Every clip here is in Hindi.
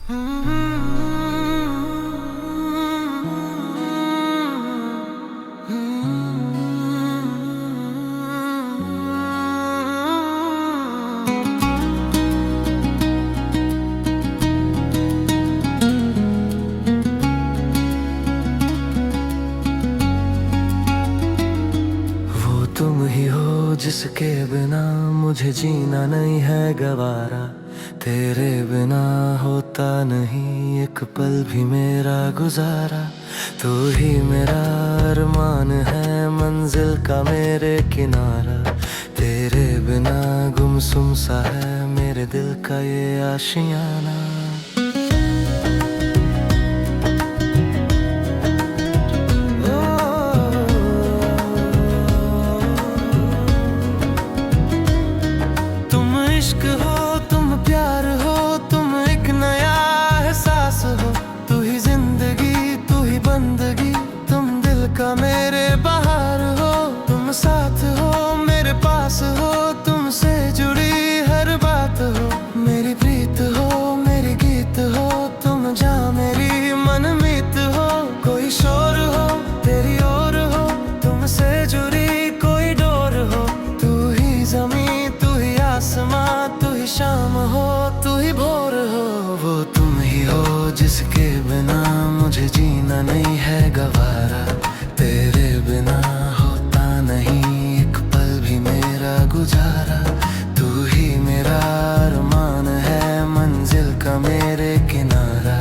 तुम ही हो जिसके बिना मुझे जीना नहीं है गवारा। तेरे बिना होता नहीं एक पल भी मेरा गुजारा। तू ही मेरा अरमान है मंजिल का मेरे किनारा। तेरे बिना गुमसुम सा है मेरे दिल का ये आशियाना। इश्क हो तुम प्यार हो तुम एक नया एहसास हो। तू ही जिंदगी तू ही बंदगी तुम दिल का मेरे बाहर हो। तुम साथ हो मेरे पास हो तुमसे जुड़ी हर बात हो। मेरी प्रीत हो मेरी गीत हो तुम जा मेरी मनमीत हो। कोई शोर हो तेरी ओर हो तुमसे जुड़ी कोई डोर हो। तू ही ज़मीं तू ही आसमां तू ही शाम हो तू ही भोर हो। वो तुम ही हो जिसके बिना मुझे जीना नहीं है गवारा। तेरे बिना होता नहीं एक पल भी मेरा गुजारा। तू ही मेरा अरमान है मंजिल का मेरे किनारा।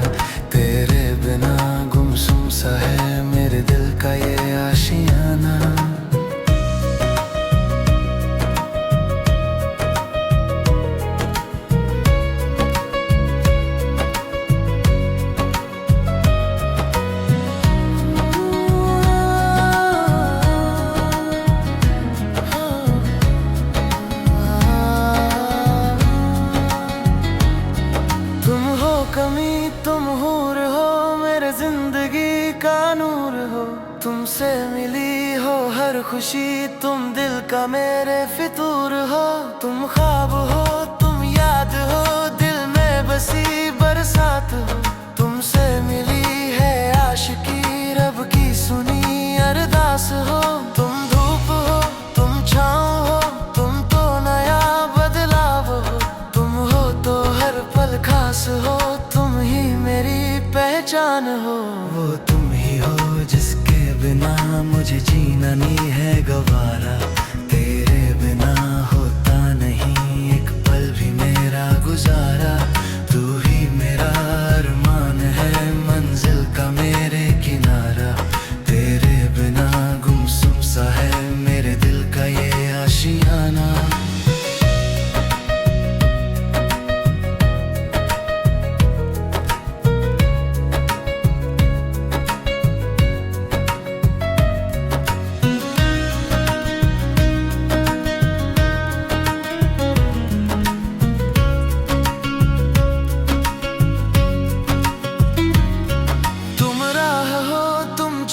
तेरे बिना गुमसुम सा है मेरे दिल का ये आशियाना। कमी तुम हूर हो मेरे जिंदगी का नूर हो। तुमसे मिली हो हर खुशी तुम दिल का मेरे फितूर हो। तुम ख्वाब हो तुम याद हो दिल में बसी बरसात हो। तुमसे मिली है आशिकी रब की सुनी अरदास हो। तुम धूप हो तुम छाँव हो तुम तो नया बदलाव हो। तुम हो तो हर पल खास हो तुम ही मेरी पहचान हो। वो तुम ही हो जिसके बिना मुझे जीना नहीं है गवारा। तेरे बिना होता नहीं एक पल भी मेरा गुजारा। तू ही मेरा अरमान है मंजिल का मेरे किनारा। तेरे बिना गुमसुम सा है मेरे दिल का ये आशियाना।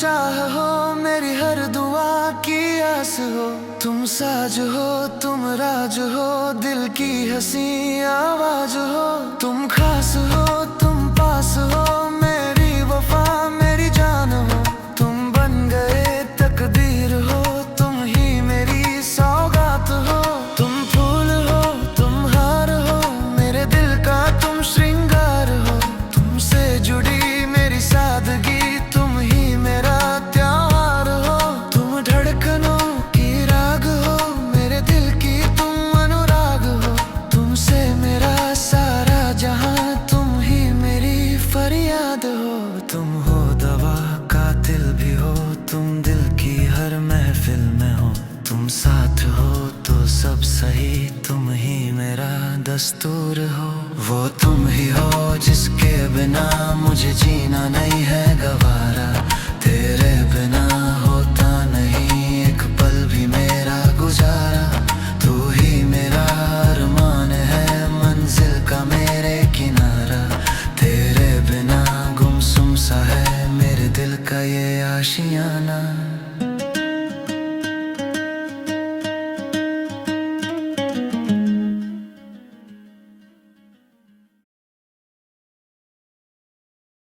चाह हो मेरी हर दुआ की आस हो। तुम साज हो तुम राज हो दिल की हंसी आवाज हो। तुम खास हो तुम पास हो मेरी वफा मेरी जान हो। तुम बन गए तकदीर हो तुम ही मेरी सौगात हो। तुम फूल हो तुम हार हो मेरे दिल का तुम श्रृंगार हो। तुमसे जुड़ी मेरी सादगी तुम ही मेरा त्योहार हो। तुम धड़कनों की राग हो मेरे दिल की तुम अनुराग हो। तुमसे मेरा सारा जहां तुम ही मेरी फरियाद हो। तुम हो दवा कातिल भी हो तुम दिल की हर महफिल में हो। तुम साथ हो तो सब सही तुम ही मेरा दस्तूर हो। वो तुम ही हो जिसके बिना मुझे जीना नहीं है गवारा। तेरे बिना